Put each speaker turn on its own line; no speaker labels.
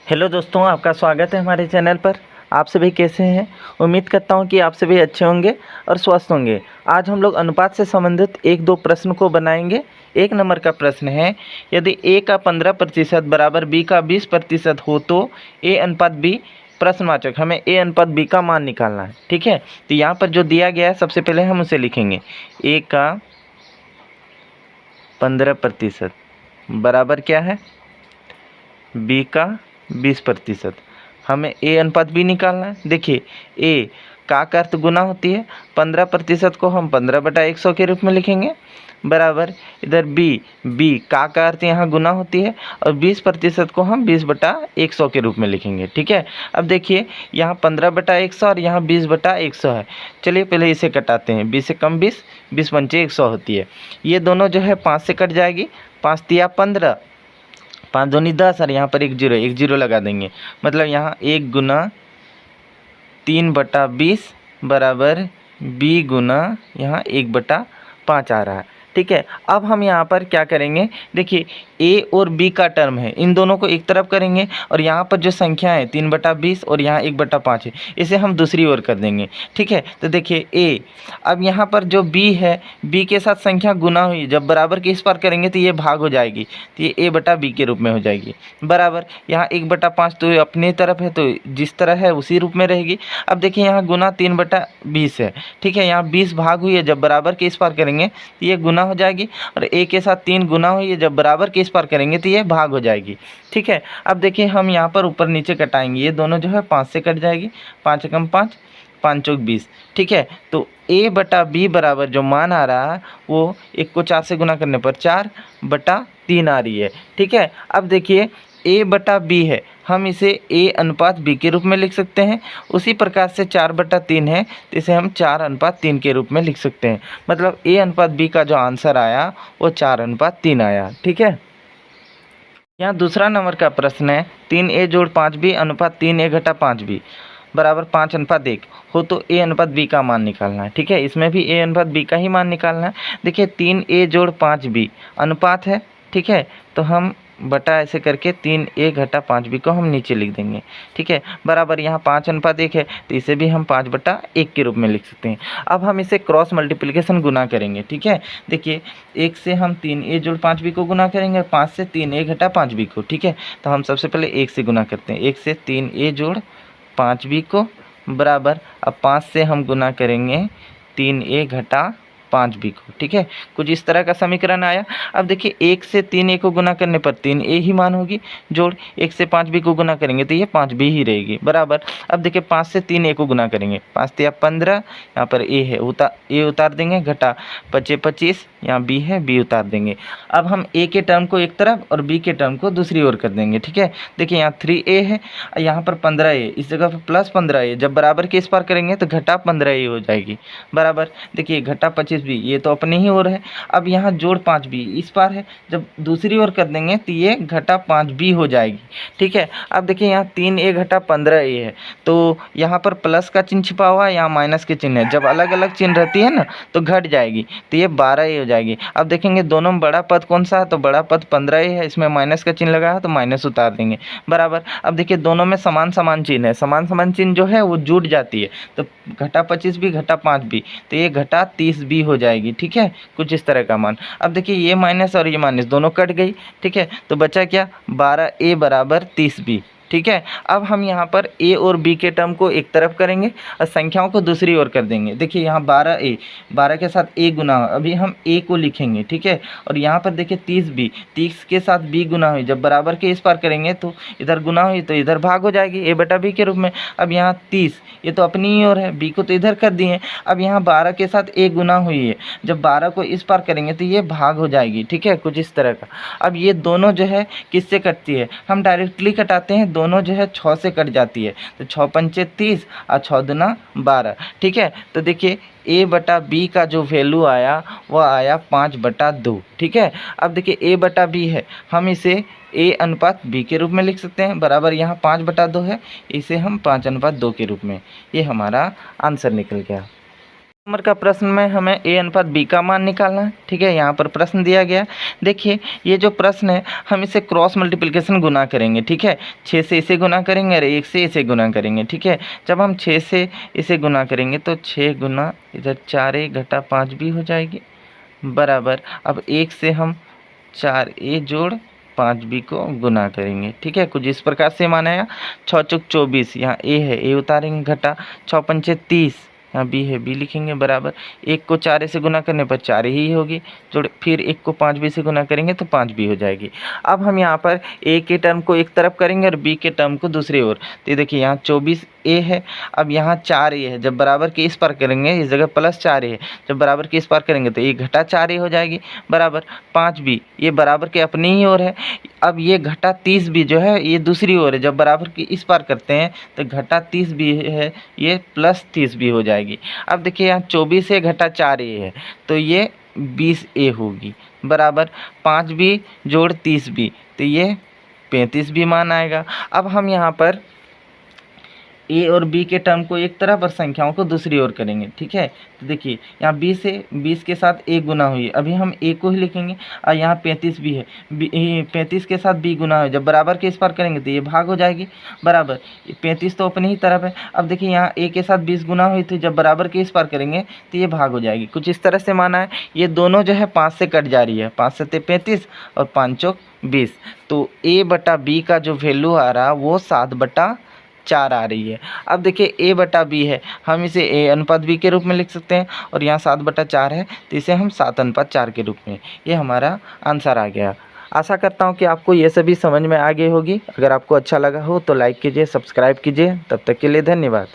Hello दोस्तों, आपका स्वागत है हमारे चैनल पर। आप सभी कैसे हैं? उम्मीद करता हूं कि आप सभी अच्छे होंगे और स्वस्थ होंगे। आज हम लोग अनुपात से संबंधित एक दो प्रश्न को बनाएंगे। 1 नंबर का प्रश्न है, यदि a का 15% बराबर b का 20% हो तो a अनुपात b प्रश्नवाचक, हमें a अनुपात b का मान निकालना है। ठीक है, तो यहाँ पर जो दिया गया है सबसे पहले हम उसे लिखेंगे। a का 15% बराबर क्या है? b का 20%। हमें a अनुपात b निकालना है। देखिए a का अर्थ गुना होती है, 15% को हम 15/100 के रूप में लिखेंगे, बराबर इधर b का अर्थ यहाँ गुना होती है और 20% को हम 20/100 के रूप में लिखेंगे। ठीक है, अब देखिए यहाँ 15/100 और यहाँ 20/100 है। चलिए पहले इसे कटाते हैं। 20 से कम 20, 20 पंचे 100 होती है। ये दोनों जो है 5 से कट जाएगी। 5 तिया 15, 5 दूनी 10 और यहाँ पर एक जीरो लगा देंगे। मतलब यहाँ 1 गुना 3/20 बराबर b गुना यहाँ 1/5 आ रहा है। ठीक है, अब हम यहाँ पर क्या करेंगे? देखिए a और b का टर्म है, इन दोनों को एक तरफ करेंगे और यहाँ पर जो संख्या है 3/20 और यहाँ 1/5 है, इसे हम दूसरी ओर कर देंगे। ठीक है, तो देखिए a, अब यहाँ पर जो b है, b के साथ संख्या गुना हुई, जब बराबर के इस पार करेंगे तो ये भाग हो जाएगी, तो ये a/b के रूप में हो जाएगी। बराबर यहाँ 1/5 तो अपनी तरफ है, तो जिस तरह है उसी रूप में रहेगी। अब देखिए यहाँ गुना 3/20 है। ठीक है, यहाँ 20 भाग हुई है, जब बराबर के इस पार करेंगे तो ये गुना हो जाएगी, और a के साथ 3 गुना हुई है, जब बराबर के इस पार करेंगे तो ये भाग हो जाएगी। ठीक है, अब देखिए हम यहाँ पर ऊपर नीचे कटाएंगे, ये दोनों जो है 5 से कट जाएगी। 5 एकम 5, 5 चौक 20। ठीक है, तो a/b बराबर जो मान आ रहा है वो 1 को 4 से गुना करने पर 4/3 आ रही है। ठीक है, अब देखिए a/b है, हम इसे a अनुपात b के रूप में लिख सकते हैं। उसी प्रकार से 4/3 है तो इसे हम 4/3 के रूप में लिख सकते हैं। मतलब a अनुपात b का जो आंसर आया वो 4/3 आया। ठीक है, यहाँ दूसरा नंबर का प्रश्न है, 3a जोड़ 5b अनुपात 3a घटा 5b बराबर 5:1 हो तो a अनुपात b का मान निकालना है। ठीक है, इसमें भी a अनुपात b का ही मान निकालना है। देखिए 3a जोड़ 5b अनुपात है। ठीक है, तो हम बटा ऐसे करके 3a घटा 5b को हम नीचे लिख देंगे। ठीक है, बराबर यहाँ 5:1 है, तो इसे भी हम 5/1 के रूप में लिख सकते हैं। अब हम इसे क्रॉस मल्टीप्लिकेशन गुना करेंगे। ठीक है, देखिए 1 से हम 3a जोड़ 5b को गुना करेंगे, 5 से 3a घटा 5b को। ठीक है, तो हम सबसे पहले 1 से गुना करते हैं, 1 से 3a जोड़ 5b को, बराबर अब 5 से हम गुना करेंगे 3a घटा 5b को। ठीक है, कुछ इस तरह का समीकरण आया। अब देखिए 1 से 3a को गुना करने पर 3a ही मान होगी, जोड़ 1 से 5b को गुना करेंगे तो ये 5b ही रहेगी। बराबर अब देखिए 5 से 3a को गुना करेंगे, 5 तिया 15, यहाँ पर a है, a उतार देंगे, घटा 25, यहाँ b है, b उतार देंगे। अब हम a के टर्म को एक तरफ और b के टर्म को दूसरी ओर कर देंगे। ठीक है, देखिए यहाँ 3a है, यहाँ पर 15a, इस जगह पर प्लस 15a, जब बराबर के इस पार करेंगे तो घटा 15a हो जाएगी। बराबर देखिए घटा 25b, ये तो अपनी ही ओर है। अब यहाँ जोड़ 5b इस पार है, जब दूसरी ओर कर देंगे तो ये घटा 5b हो जाएगी। ठीक है, अब देखिए यहाँ 3a घटा 15a है, तो यहाँ पर प्लस का चिन्ह छिपा हुआ है, यहाँ माइनस के चिन्ह है। जब अलग अलग चिन्ह रहती है ना तो घट जाएगी, तो ये 12a हो जाएगी। अब देखेंगे दोनों में बड़ा पद कौन सा है, तो बड़ा पद 15a है, इसमें माइनस का चिन्ह लगा है तो माइनस उतार देंगे। बराबर अब देखिए दोनों में समान समान चिन्ह है, समान समान चिन्ह जो है वो जुट जाती है, तो घटा 25b घटा 5b, तो ये घटा 30b हो जाएगी। ठीक है, कुछ इस तरह का मान। अब देखिए ये माइनस और ये माइनस दोनों कट गई। ठीक है, तो बचा क्या, 12a बराबर 30b। ठीक है, अब हम यहाँ पर a और b के टर्म को एक तरफ करेंगे और संख्याओं को दूसरी ओर कर देंगे। देखिए यहाँ 12a, 12 के साथ a गुना, अभी हम a को लिखेंगे। ठीक है, और यहाँ पर देखिए 30b, 30 के साथ b गुना हुई, जब बराबर के इस पार करेंगे तो इधर गुना हुई तो इधर भाग हो जाएगी a/b के रूप में। अब यहाँ 30, ये तो अपनी ही ओर है, b को तो इधर कर दिए। अब यहाँ 12 के साथ a गुना हुई है, जब 12 को इस पार करेंगे तो ये भाग हो जाएगी। ठीक है, कुछ इस तरह का। अब ये दोनों जो है किससे कटती है, हम डायरेक्टली कटाते हैं, दोनों जो है 6 से कट जाती है, तो 6 पंचे 30 और 6 दूना 12। ठीक है, तो देखिए a/b का जो वैल्यू आया वह आया 5/2। ठीक है, अब देखिए a/b है, हम इसे a अनुपात b के रूप में लिख सकते हैं। बराबर यहाँ 5/2 है, इसे हम 5/2 के रूप में, ये हमारा आंसर निकल गया। नंबर का प्रश्न में हमें a अनुपात b का मान निकालना है। ठीक है, यहाँ पर प्रश्न दिया गया है। देखिए ये जो प्रश्न है हम इसे क्रॉस मल्टीप्लिकेशन गुना करेंगे। ठीक है, 6 से इसे गुना करेंगे और 1 से इसे गुना करेंगे। ठीक है, जब हम 6 से इसे गुना करेंगे तो 6 गुना इधर 4a घटा 5b हो जाएगी बराबर। अब 1 से हम 4a जोड़ 5b को गुना करेंगे। ठीक है, कुछ इस प्रकार से मान आया। 6 चौक 24, यहाँ a है a उतारेंगे घटा 6 पंचे 30, यहाँ b है b लिखेंगे बराबर। 1 को 4 से गुना करने पर 4 ही होगी जोड़, फिर 1 को 5b से गुना करेंगे तो 5b हो जाएगी। अब हम यहाँ पर a के टर्म को एक तरफ करेंगे और b के टर्म को दूसरी ओर। तो देखिए यहाँ 24a है, अब यहाँ 4a है, जब बराबर के इस पार करेंगे इस जगह प्लस 4a है, जब बराबर के इस पार करेंगे तो ये घटा 4a हो जाएगी बराबर। 5b ये बराबर के अपनी ही ओर है। अब ये घटा 30b जो है ये दूसरी ओर है, जब बराबर के इस पार करते हैं तो घटा 30b है, ये प्लस 30b हो जाएगी। अब देखिए यहाँ 24 से घटा 4a है तो ये 20a होगी बराबर। 5b जोड़ 30b तो ये 35b मान आएगा। अब हम यहाँ पर a और b के टर्म को एक तरफ और संख्याओं को दूसरी ओर करेंगे। ठीक है, तो देखिए यहाँ 20 के साथ a गुना हुई, अभी हम a को ही लिखेंगे और यहाँ 35 भी है, 35 के साथ b गुना हुई, जब बराबर के इस पार करेंगे तो ये भाग हो जाएगी बराबर। 35 तो अपनी ही तरफ है। अब देखिए यहाँ a के साथ 20 गुना हुई थी, जब बराबर के इस पार करेंगे तो ये भाग हो जाएगी। कुछ इस तरह से माना है। ये दोनों जो है 5 से कट जा रही है, 5 सत्ते 35 और 5 चौक 20, तो a बटा b का जो वैल्यू आ रहा वो 7/4 आ रही है। अब देखिए a बटा b है, हम इसे a अनुपात b के रूप में लिख सकते हैं और यहाँ 7/4 है तो इसे हम 7/4 के रूप में, ये हमारा आंसर आ गया। आशा करता हूँ कि आपको ये सभी समझ में आ गई होगी। अगर आपको अच्छा लगा हो तो लाइक कीजिए, सब्सक्राइब कीजिए। तब तक के लिए धन्यवाद।